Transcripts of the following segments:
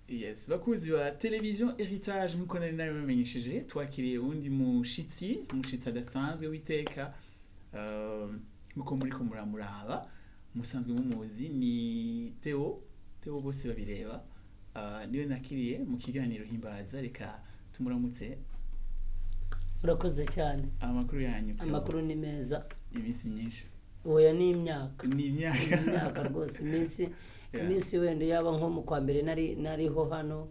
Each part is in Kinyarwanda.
Yes, bakuzi ba television Heritage nkuko nari nabamenyesheje twakiriye undi mushitsi adasanzwe witeka nkuko muri ko muramuraba musanzwe mumuzi ni Theo bose babireba niyo nakiriye mu kiganiro himbaza reka tumuramutse. Urakoze cyane. Amakuru yanyu? Amakuru ni meza. Iminsi myinshi. Oya ni imyaka. Ni imyaka rwose iminsi wende yaba nko mu kwa mbere nariho hano.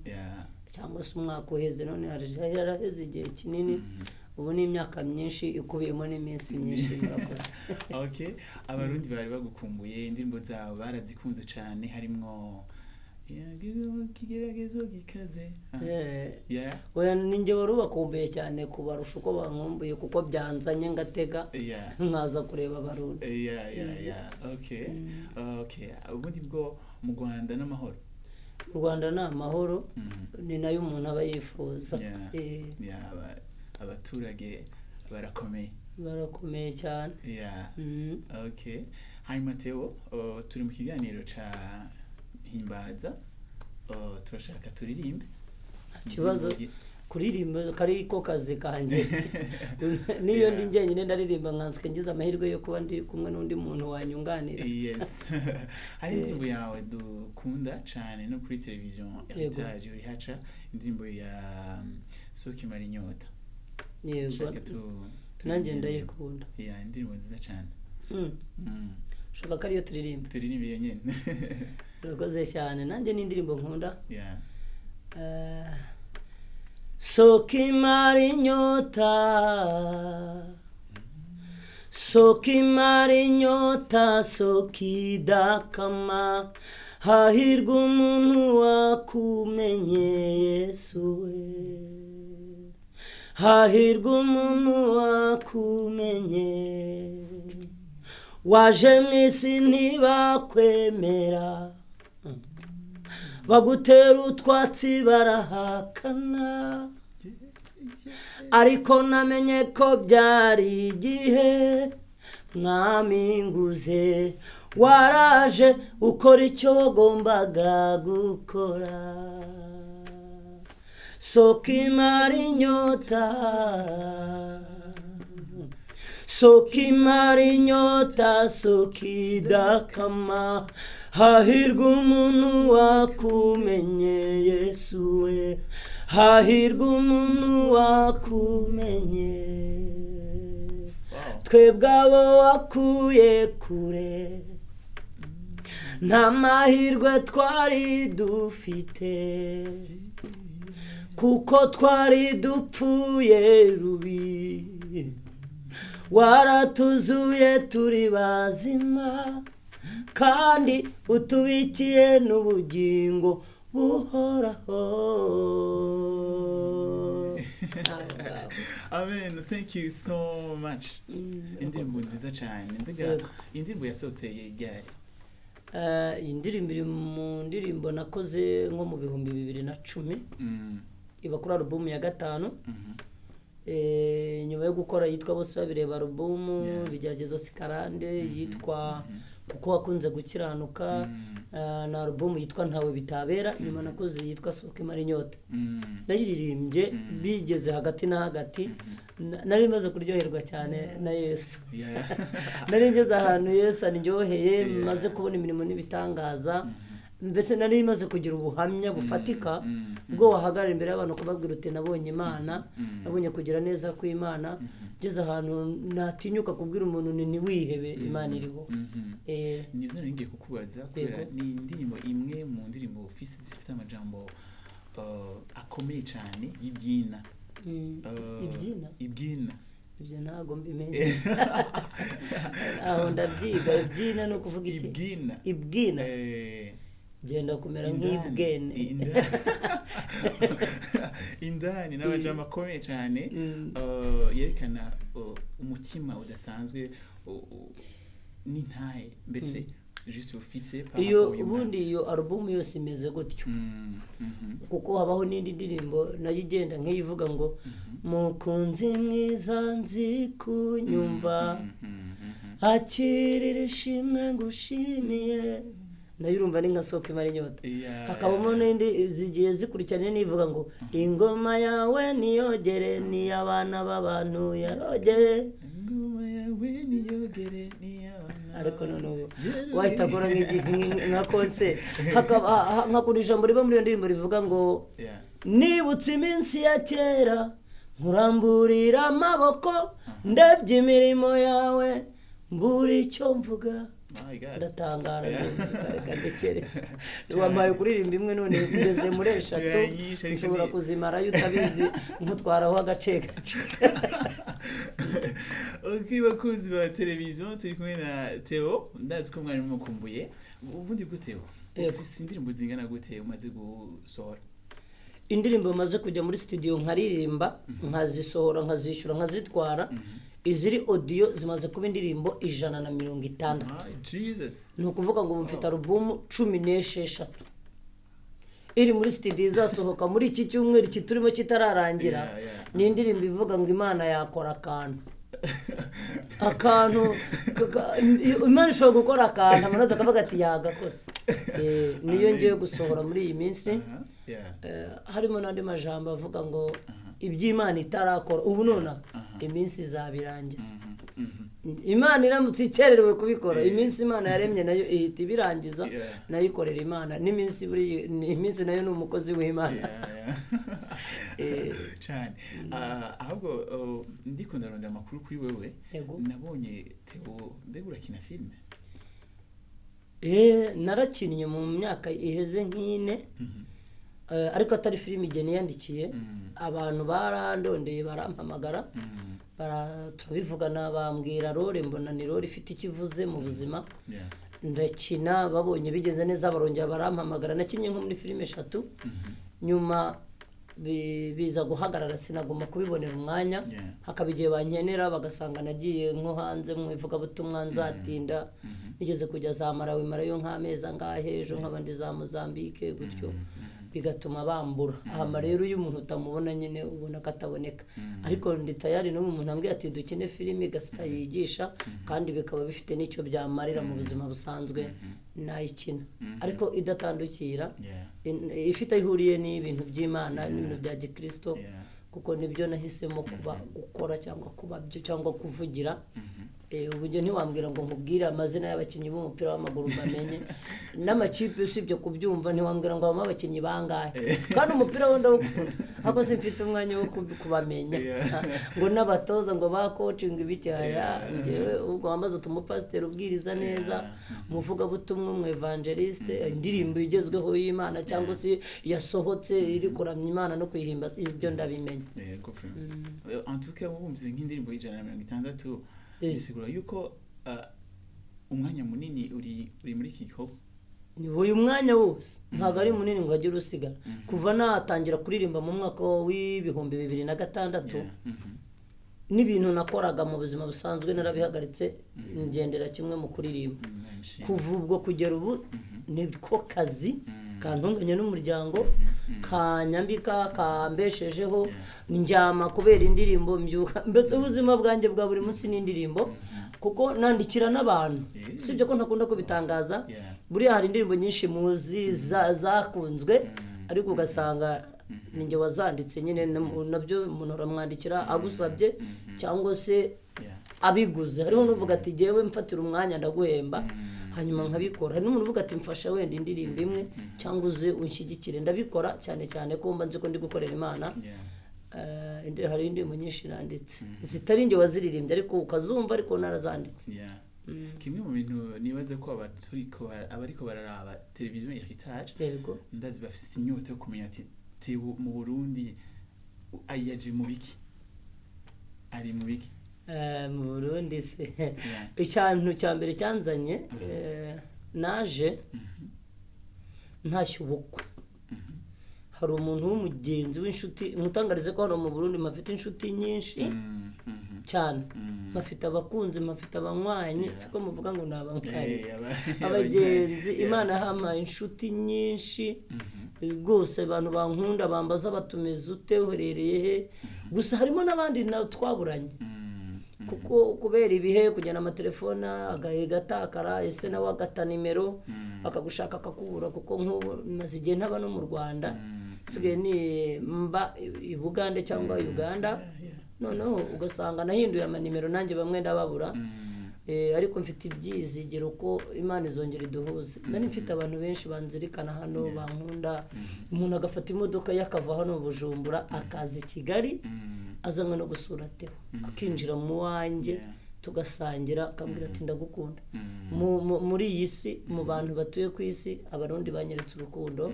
Cyangwa se umwaka uheze none haraheze igihe kinini. Ubu ni imyaka myinshi ikubiyemo n'iminsi myinshi murakoze. Okay, abarundi bari bagukumbuye indirimbo zawe barazikunze cyane harimwo kigeragezo gikaze. Oya ninjye warubakumbuye cyane kubarusha uko bankumbuye kuko byanzanye ngatega nkaza kureba abarundi. Okay, ubundi bwo mu Rwanda n'amahoro. Mu Rwanda n'amahoro ni nayo umuntu aba yifuza. Abaturage barakomeye cyane. Okay, hanyuma Theo turi mu kiganiro ca himbaza turashaka turirimbe. Kibazo kuririmba kari ko kazi kanje niyo ndi njyenyine ndaririmba nkanswe ngize amahirwe yo kuba ndi kumwe n'undi muntu wanyunganira. Yes. Hari indirimbo yawe dukunda cyane no kuri television Heritage uri haca indirimbo ya Soki Marinyota. Yego. Nanjye ndayikunda. Indirimbo nziza cyane. Shaka kariyo turirimba. Turirimba iyo nyene. Urakoze cyane nanjye ni indirimbo nkunda. Soki Marinyota, Soki Marinyota, Soki dakama, hahirwa umuntu wakumenye Yesu we, hahirwa umuntu wakumenye, waje mwisi ntibakwemera, bagutera utwatsi barahakana, ariko namenye ko byari igihe mwami nguze, waraje ukora icyo wagombaga gukora. Soki Marinyota, Soki Marinyota, Soki dakama, hahirwa umuntu wakumenye Yesu we, hahirwa umuntu wakumenye. Twebwe abo wakuye kure nta mahirwe twari dufite, kuko twari dupfuye rubi, waratuzuye turi bazima, kandi utubikiye n'ubugingo buhoraho. Amen, thank you so much. Indirimbo nziza cyane. Mbega indirimbo yasohotse ryari? Indirimbo iri mu ndirimbo nakoze nko mu 2010. Iba kuri album ya 5. Nyuma yo gukora yitwa bose babireba album Ibigeragezo Sikarande, yitwa kuko wakunze gukiranuka, na album yitwa Ntawe Bitabera, nyuma nakoze yitwa Soki Marinyota. Nayiririmbye bigeze hagati na hagati, nari maze kuryoherwa cyane na Yesu. Nari ngeze ahantu Yesu andyoheye, maze kubona imirimo n'ibitangaza, ndetse nari maze kugira ubuhamya bufatika bwo wahagarara imbere y'abantu kubabwira uti nabonye Imana, nabonye kugira neza ku Imana, ngeze ahantu natinyuka kubwira umuntu ni wihebe Imana iriho. Nivyo ngiye kukubaza kubera ni indirimbo imwe mu ndirimbo ofisi zifite amajambo akomeye cyane y'ibyina. Ibyina ibyo ntago mbimenye. Aho ndabyiga ibyina no kuvuga iki? Ibwina. Genda kumera nk'ibwene. Indani n'abajama akomeye cyane yerekana umutima udasanzwe n'intahe mbese juste office par iyo ubundi iyo album yose imeze gutyo. Kuko habaho n'indi ndirimbo nayigenda nk'iyivuga ngo mukunzi mwiza nzi kunyumva, akirira ishimwe ngushimiye nayo urumva ni nka soko imara inyota. Yeah, Hakabamo n'indi zigiye zikurikiranye nivuga ngo ingoma yawe niyogere ni abana b'abantu yarogeye. ingoma yawe niyogere niyabana. Ariko none wahita akora nka konse nkakunda ijambo riba muri iyo ndirimbo rivuga ngo Yeah. nibutse iminsi ya kera nkuramburira amaboko ndebye imirimo yawe mbura icyo mvuga. My God. Ndatangara reka ndekere wampaye kuririmba imwe none ngeze muri eshatu nshobora kuzimarayo utabizi nkutwaraho agace gace. Okay, bakunzi ba televiziyo turi kumwe na Theo, ndazi ko mwari mukumbuye. Ubundi bwo Theo, ufite indirimbo zingana gute umaze gusohora? Indirimbo maze kujya muri studio nkaririmba nkazisohora nkazishyura nkazitwara. Iziri audio zimaze kuba indirimbo 160. Jesus. Ni ukuvuga ngo mfite album 16 iri muri studio izasohoka muri iki cyumweru iki turimo kitararangira. Ni indirimbo ivuga ngo Imana yakora akantu Imana ishobora gukora akantu amanoza akavuga ati yagakoze. Niyo ngiye gusohora muri iyi minsi. Harimo n'andi majambo avuga ngo iby'Imana itarakora ubu nona iminsi izabirangiza. Imana iramutse ikererewe kubikora iminsi Imana yaremye nayo ihita ibirangiza nayo ikorera Imana n'iminsi buri iminsi nayo ni umukozi w'Imana. Cyane. Ahubwo ndiko ndaronda amakuru kuri wewe nabonye Theo mbega urakina filme? Narakinnye mu myaka iheze nk'ine. Ariko atari filime igeni yandikiye abantu barandondeye barampamagara turabivugana bambwira role mbona ni role ifite ikivuze mu buzima. Ndakina babonye bigeze neza barongera barampamagara nakinye nko muri filime 3 nyuma biza guhagarara sinagomba kubibonera umwanya hakaba igihe bankenera bagasanga nagiye nko hanze mu ivugabutumwa nzatinda nigeze kujya za Marawi nk'amezi angahe ejo nk'abandi za Mozambique gutyo bigatuma bambura. Aha rero uyu muntu utamubona nyine ubona kataboneka. Ariko ndi tayari no umuntu ambwiye ati dukine filime gasita yigisha kandi bikaba bifite n'icyo byamarira mu buzima busanzwe nayikina. Ariko idatandukira ifite ihuriye n'ibintu by'Imana n'ibintu bya Gikristo kuko nibyo nahisemo kuba gukora cyangwa kuba byo cyangwa kuvugira. Ubujye ntiwambwira ngo nkubwire amazina y'abakinnyi b'umupira w'amaguru bamenye n'amakipe usibye kubyumva ntiwambwira ngo abamo abakinnyi bangahe kandi umupira wenda ukunda hako simfite umwanya wo kubamenya ngo n'abatoza ngo ba coaching ibiki haya ngewe ubwo wamaze utumupasiteri ubwiriza neza umuvuga butumwe mu evangeliste indirimbo igezweho y'Imana cyangwa se yasohotse iri kuramya Imana no kuyihimba ibyo ndabimenya. Yego frère. En tout cas wumvise nk'indirimbo y'160 bisigura yuko umwanya munini uri muri iki gikorwa. Ni uyu mwanya wose ntago ari munini ngo agire usigara kuva natangira kuririmba mu mwaka w'ibihumbi 2006 n'ibintu nakoraga mu buzima busanzwe narabihagaritse ngendera kimwe mu kuririmba. Kuva ubwo kugera ubu nibwo kazi kantunganye n'umuryango kanyambika kambeshejeho njyama kubera indirimbo mbyuka mbese ubuzima bwanjye bwa buri munsi n'indirimbo kuko nandikira n'abantu sibyo ko ntakunda kubitangaza. Buriya hari indirimbo nyinshi muzi zakunzwe ariko ugasanga ninjye wazanditse nyine nabyo umuntu aramwandikira agusabye cyangwa se abiguze. Hariho n'uvuga ati jewe mfatira umwanya ndaguhemba hanyuma nkabikora. Hari n'umuntu uvuga ati mfasha wenda indirimbo imwe cyangwa uze unshyigikire ndabikora cyane ko mba nzi ko ndi gukorera Imana. Hari indirimbo nyinshi nanditse zitari njye waziririmbye ariko ukazumva ariko narazanditse. Kimwe mu bintu nibaze ko abariko bararaba televiziyo ya Heritage ndazi bafite inyota yo kumenya ati Theo mu Burundi ayaje mu biki ari mu biki mu Burundi se icyantu cya mbere cyanzanye naje ntashye ubukwe. Hari umuntu w'umugenzi w'inshuti mutangarize ko hano mu Burundi mafite inshuti nyinshi cyane mafite abakunzi mafite abanywanyi siko muvuga ngo nabanywanyi abagenzi. Imana hama inshuti nyinshi rwose abantu bankunda bambaza batumiza ute uherereye he gusa harimo n'abandi na twaburanye kuko kubera ibihe kugena amatelefone agahe gatakara ese nawe agata nimero akagushaka akakubura kuko nk'ubu maze igihe ntaba no mu Rwanda sigaye ni mba i Bugande cyangwa Uganda noneho ugasanga nahinduye amanimero nanjye bamwe ndababura ariko mfite ibyizigiro ko Imana izongera iduhuze ndani mfite abantu benshi banzirikana hano bankunda umuntu agafata imodoka yakava hano Bujumbura akaza i Kigali azanywe no gusura Theo akinjira mu wanjye tugasangira akambwira ati ndagukunda muri iyi si mu bantu batuye ku isi abarundi banyeretse urukundo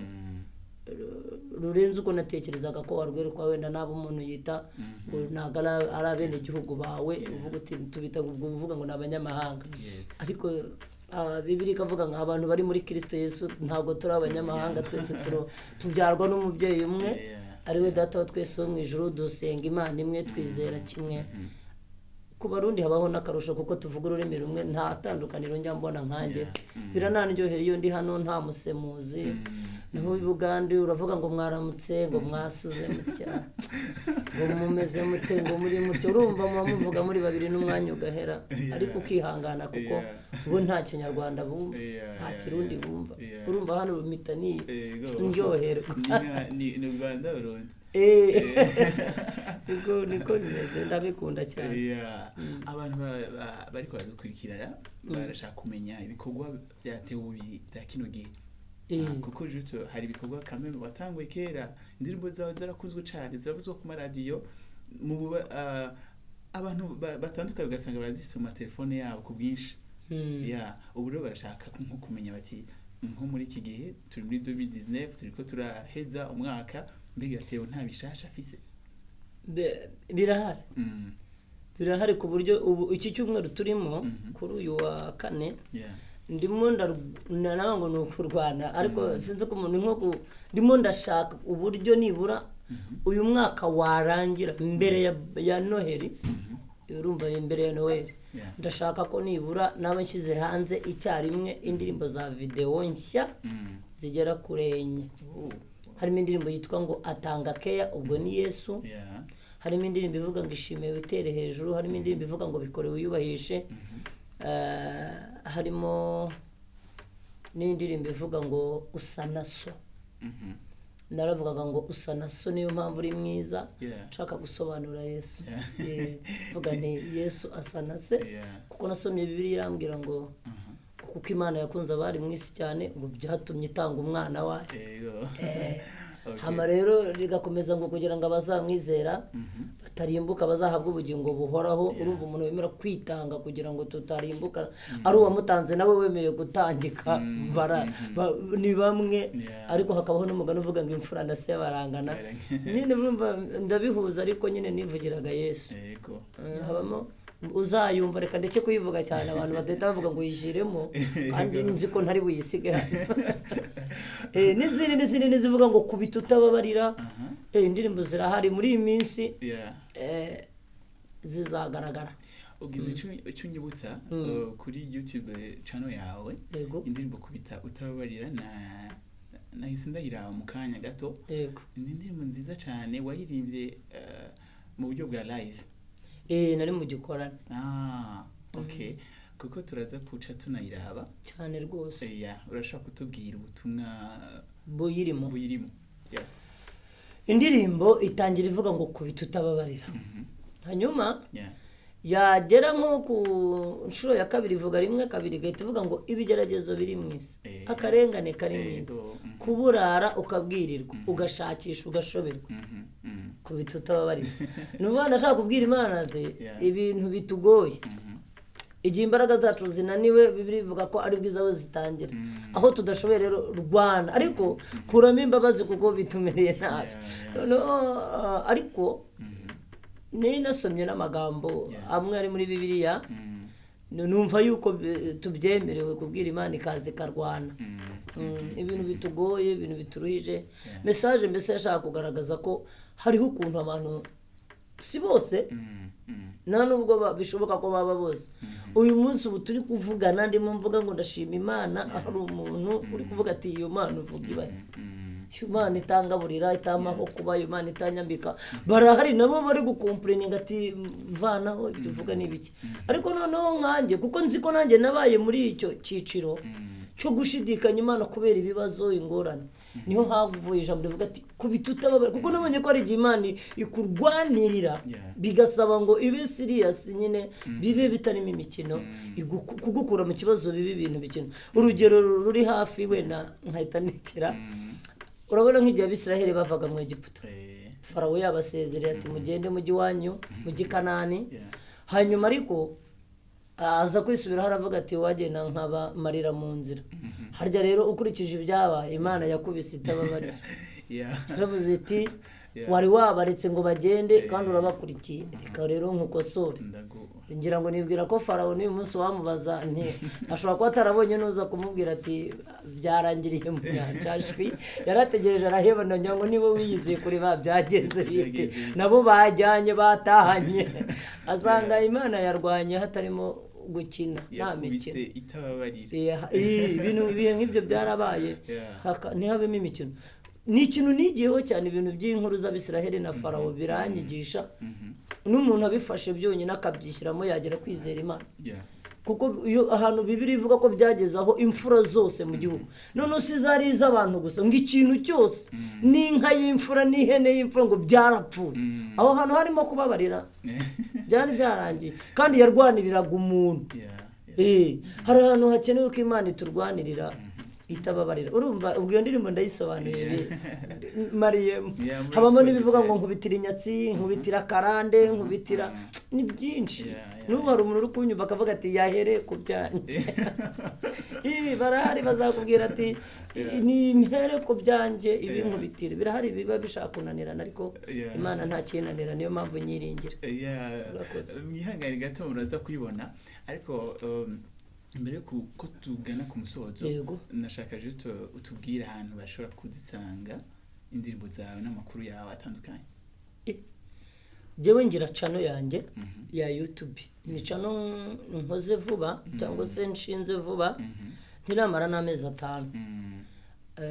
rurenze uko natekerezaga ko warwereka wenda nabo umuntu yita ngo ntago ari abene igihugu bawe uvuga uti tubita uvuga ngo n'abanyamahanga ariko Bibiri ikavuga ngo abantu bari muri Kristo Yesu ntago turi abanyamahanga twese tubyarwa n'umubyeyi umwe ari we data wa twese wo mu ijuru dusenga Imana imwe twizera kimwe ku Barundi habaho n'akarusho kuko tuvuga ururimi rumwe nta tandukaniro njya mbona nkanjye birananryohera iyo ndi hano nta musemuzi naho Bugande uravuga ngo mwaramutse ngo mwasuze mutya ngo mumeze mute ngo muri mutyo urumva muvuga muri babiri n'umwanya ugahera ariko ukihangana kuko bo nta Kinyarwanda bumva nta Kirundi bumva urumva hano mitani ndyoherwa ni Rwanda Burundi niko bimeze ndabikunda cyane abantu bari kwadukurikirana barashaka kumenya ibikorwa bya Theo bya kino gihe kuko juste hari ibikorwa kamwe watanguye kera indirimbo zawe zarakuzwe cyane ziravuzwe ku maradiyo mu abantu batandukanye ugasanga barazifise mu telefone yabo ku bwinshi ubu rero barashaka nko kumenya bati nko muri iki gihe turi muri 2019 turiko turaheza umwaka mbega Theo nta bishasha afise birahari ku buryo ubu iki cyumweru turimo kuri uyu wa kane ndimo ngo ni ukurwana ariko sinzi ko umuntu nko ndimo ndashaka uburyo nibura uyu mwaka warangira mbere ya Noheli urumva imbere ya Noheli ndashaka ko nibura naba nshyize hanze icyarimwe indirimbo za video nshya zigera kuri enye harimo indirimbo yitwa ngo atanga keya ubwo ni Yesu harimo indirimbo ivuga ngo ishime witere hejuru harimo indirimbo ivuga ngo bikore uyubahishe harimo n'indirimbo ivuga ngo usana so naravugaga ngo usana so niyo mpamvu uri mwiza nshaka gusobanura Yesu vuga nti Yesu asana se kuko nasomye Bibiliya irambwira ngo kuko Imana yakunze abari mu isi cyane ngo byatumye itanga umwana wayo hama rero rigakomeza ngo kugira ngo abazamwizera batarimbuka bazahabwa ubugingo buhoraho urumva umuntu wemera kwitanga kugira ngo tutarimbuka ari uwamutanze nawe wemeye gutangika ni bamwe ariko hakabaho n'umugani uvuga ngo imfura na se barangana nyine urumva ndabihuza ariko nyine nivugiraga Yesu habamo uzayumva reka ndeke kuyivuga cyane abantu badahita bavuga ngo yishiremo kandi nzi ko ntari buyisige n'izindi nizivuga ngo kubita utababarira indirimbo zirahari muri iyi minsi zizagaragara ugize icyo nyibutsa kuri YouTube channel yawe indirimbo kubita utababarira nahise ndahira mu kanya gato ni indirimbo nziza cyane wayirimbye mu buryo bwa live nari mu gikorana okay kuko turaza kuca tunayiraba cyane rwose urashaka kutubwira ubutumwa buyirimo indirimbo itangira ivuga ngo kubita utababarira hanyuma yagera nko ku nshuro ya kabiri ivuga rimwe kabiri gahita ivuga ngo ibigeragezo biri mu isi akarengane kari mu isi kuburara ukabwirirwa ugashakisha ugashoberwa kubita utababarira n'ubwo ndashaka kubwira Imana ati ibintu bitugoye igihe imbaraga zacu zinaniwe Bibiliya ivuga ko ari bwiza aho zitangira aho tudashoboye rero rwana ariko kuramo imbabazi kuko bitumereye nabi ariko nasomye n'amagambo amwe ari muri Bibiliya numva yuko tubyemerewe kubwira Imana ikaze karwana ibintu bitugoye ibintu bituruhije message mbese yashaka kugaragaza ko hariho ukuntu abantu si bose nta nubwo bishoboka ko baba bose uyu munsi ubu turi kuvugana ndimo mvuga ngo ndashima Imana hari umuntu uri kuvuga ati iyo Mana uvuga ibari Imana itangaburira itamaho kuba Imana itanyambika barahari nabo bari gukomplaininga ati vanaho ibyo uvuga n'ibiki ariko noneho nkanjye kuko nzi ko nanjye nabaye muri icyo cyiciro cyo gushidikanya Imana kubera ibibazo ingorane niho havuye ijambo rivuga ati kubitutababara kuko nabonye ko ari igihe Imana ikurwanirira bigasaba ngo ibe serious nyine bibe bitarimo imikino kugukura mu kibazo bibe ibintu bikino urugero ruri hafi wenda nkahita nekera urabona nk'igihe Abisiraheli bavaga mu Egiputa Farawo yabasezereye ati mugende mujyi wanyu mujyi Kanani hanyuma ariko aza kwisubira haravuga ati wagenda nkaba marira mu nzira harya rero ukurikije ibyabaye Imana yakubise itababarira yaravuze iti wari wabaretse ngo bagende kandi urabakurikiye reka rero nkukosore ngira ngo nibwira ko Farawo ni umunsi wamubaza nti ashobora kuba atarabonye nuza kumubwira ati byarangiriye mu nyanja yarategereje arahebana ngo nibo wiyizeye kuri ba byagenze bite nabo bajyanye batahanye asanga Imana yarwanye hatarimo gukina nta mikino itababarira ibintu ibihe nk'ibyo byarabaye ntihabemo imikino ni ikintu nigiyeho cyane ibintu by'inkuru z'Abisiraheli na Farawo biranyigisha n'umuntu abifashe byonyine akabyishyiramo yagera kwizera Imana kuko iyo ahantu Bibiliya ivuga ko byagezaho imfura zose mu gihugu none si zari iz'abantu gusa ngo ikintu cyose n'inka y'imfura n'ihene y'imfura ngo byarapfuye aho hantu harimo kubabarira byari byarangiye kandi yarwaniriraga umuntu hari ahantu hakenewe ko Imana iturwanirira itababarira urumva ubwo iyo ndirimbo ndayisobanuye Mariyemu habamo n'ibivuga ngo nkubitira inyatsi nkubitira karande nkubitira ni byinshi n'ubu hari umuntu uri kunyumva akavuga ati yahereye ku byanjye barahari bazakubwira ati ni impere ku byanjye ibi nkubitira birahari biba bishaka kunanirana ariko Imana nta kinanira niyo mpamvu nyiringira mwihangane gato muraza kwibona ariko mbere ko tugana ku musozo nashaka juste utubwira ahantu bashobora kuzisanga indirimbo zawe n'amakuru yawe atandukanye jewe ngira channel yanjye ya YouTube ni channel nkoze vuba cyangwa se nshinze vuba ntiramara n'amezi 5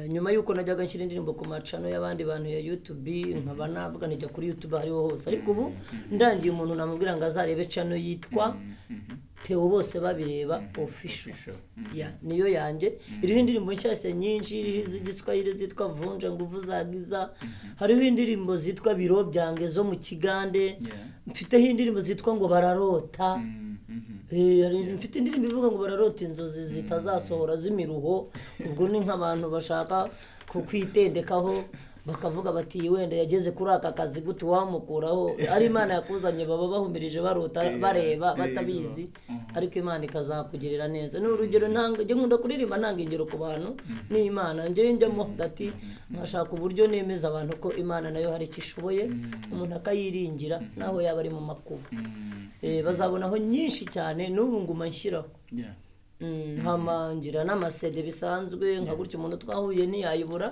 nyuma yuko najyaga nshyira indirimbo ku macano y'abandi bantu ya YouTube nkaba navuga nijya kuri YouTube hariho hose ariko ubu ndangiye umuntu namubwira ngo azarebe channel yitwa Theo bose babireba official niyo yanjye iriho indirimbo nshyashya nyinshi z'igiswahili zitwa vunja nguvu zagiza hariho indirimbo zitwa biro byange zo mu Kigande mfiteho indirimbo zitwa ngo bararota mfite indirimbo ivuga ngo bararota inzozi zitazasohora z'imiruho ubwo ni nk'abantu bashaka kukwitendekaho bakavuga bati wenda yageze kuri aka kazi gute wamukuraho ari Imana yakuzanye baba bahumirije barota bareba batabizi ariko Imana ikazakugirira neza ni urugero ntange nkunda kuririmba ntange ingero ku bantu ni Imana nje njyamo hagati nkashaka uburyo nemeza abantu ko Imana nayo hari ikishoboye umuntu akayiringira naho yaba ari mu makuba bazabonaho nyinshi cyane n'ubu nguma nshyiraho hamangira n'amasede bisanzwe nka gutyo umuntu twahuye ntiyayibura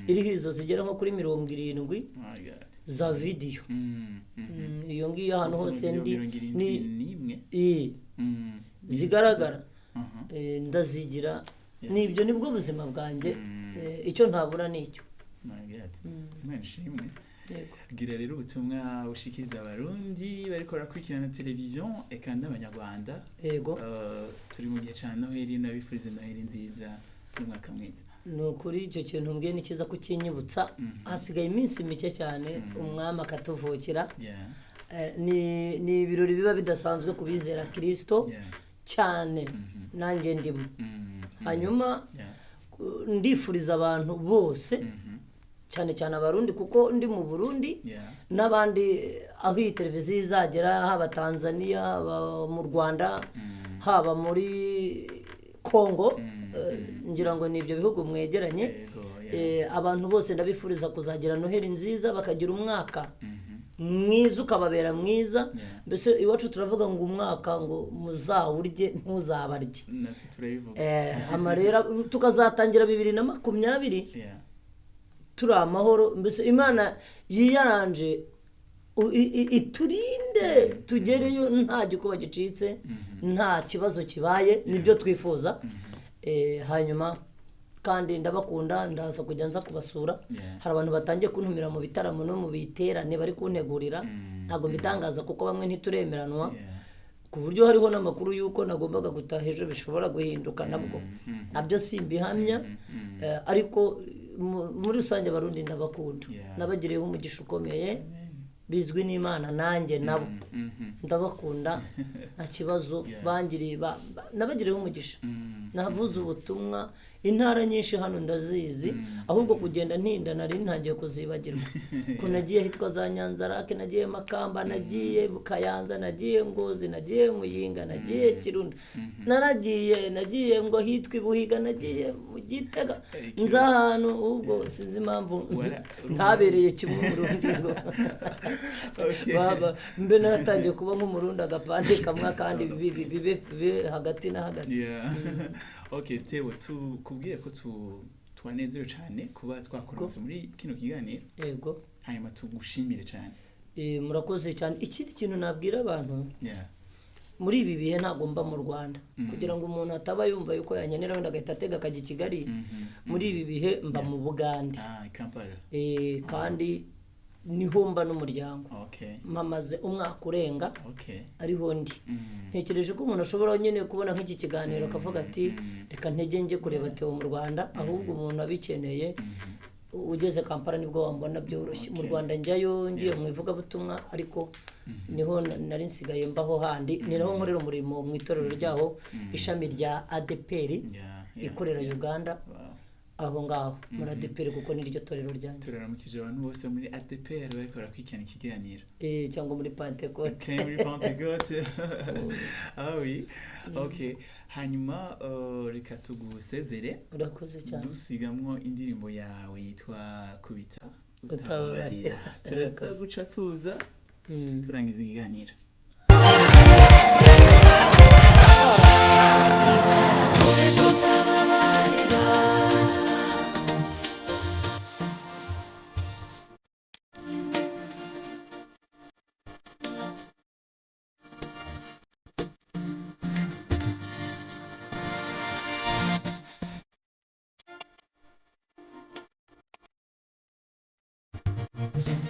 iriho izo zigera nko kuri 70 za video iyo ngiyo ahantu hose ni zigaragara ndazigira nibyo nibwo buzima bwanjye icyo ntabura nicyo gira rero ubutumwa ushikiriza abarundi bariko barakurikirana televiziyo eka n'abanyarwanda turi mu gihe cya Noheli n'abifuriza Noheli nziza n'umwaka mwiza no kuri icyo kintu mbwiye ni kiza kukinyibutsa hasigaye iminsi mike cyane umwami akatuvukira ni ibirori biba bidasanzwe kubizera Kristo cyane nanjye ndimo hanyuma ndifuriza abantu bose cyane cyane abarundi kuko ndi mu Burundi n'abandi aho iyi televiziyo izagera haba Tanzania haba mu Rwanda haba muri Kongo ngira ngo nibyo bihugu mwegeranye abantu bose ndabifuriza kuzagira Noheli nziza bakagira umwaka mwiza ukababera mwiza mbese iwacu turavuga ngo umwaka ngo muzawurye ntuzabarye amarera tukazatangira 2020 turi amahoro mbese Imana yiyaranje iturinde tugereyo nta gikuba gicitse nta kibazo kibaye nibyo twifuza hanyuma kandi ndabakunda ndaza kujya nza kubasura. Yeah. Hari abantu batangiye kuntumira mu bitaramo no mu biterane bari kuntegurira, ntabwo mbitangaza kuko bamwe ntituremeranwa, Yeah. ku buryo hariho n'amakuru y'uko nagombaga gutaha ejo bishobora guhinduka nabyo simbihamya. Ariko muri rusange abarundi ndabakunda, Yeah. nabagiriyeho umugisha ukomeye, bizwi n'Imana nanjye nabo ndabakunda nta kibazo. Yeah. bangiriye nabagiriyeho umugisha, navuze ubutumwa intara nyinshi hano ndazizi, ahubwo kugenda ntinda nari ntangiye kuzibagirwa ko nagiye hitwa za Nyanzarake, nagiye Makamba, nagiye Kayanza, nagiye Ngozi, nagiye Muyinga, nagiye Kirundo, nagiye ngo hitwa Ibuhiga, nagiye mu Gitega, nza ahantu ubwo sinzi impamvu ntabereye kimwe mu Burundi ngo baba mbe naratangiye kuba nk'umurundi agapande kamwe kandi bibe hagati na hagati. Yeah. Okay, Theo, kubwire ko twanezerewe cyane kuba twakoronse muri kino kiganiro. Yego. Hanyuma tugushimire cyane. Murakoze cyane. Ikindi kintu nabwira abantu, Yeah. muri ibi bihe ntabwo mba mu Rwanda, kugira ngo umuntu ataba yumva yuko yanyenera wenda agahita atega akajya i Kigali. Muri ibi bihe mba mu Bugande, Kampala. kandi niho mba n'umuryango. Okay. Mamaze umwaka urenga Okay. ariho ndi. Ntekereje ko umuntu ashobora nyine kubona nk'iki kiganiro akavuga ati reka ntege njye kureba Theo mu Rwanda, ahubwo umuntu abikeneye ugeze Kampala nibwo wambona byoroshye. Mu Rwanda njyayo ngiye mu ivugabutumwa, ariko niho nari nsigaye mbaho handi, ni naho nkorera umurimo mu itorero ryaho, ishami rya ADPR ikorera Uganda. Aho ngaho muri ADPR kuko niryo torero ryanjye. Turaramukije abantu bose muri ADPR bari kwikana ikiganiro. Cyangwa muri Pentecote. Muri Pentecote. Ah oui. Okay. Hanyuma reka tugusezere. Urakoze cyane. Dusigamwo indirimbo yawe yitwa Kubita Utabarira. Turakaguca tuza turangiza ikiganiro. Music.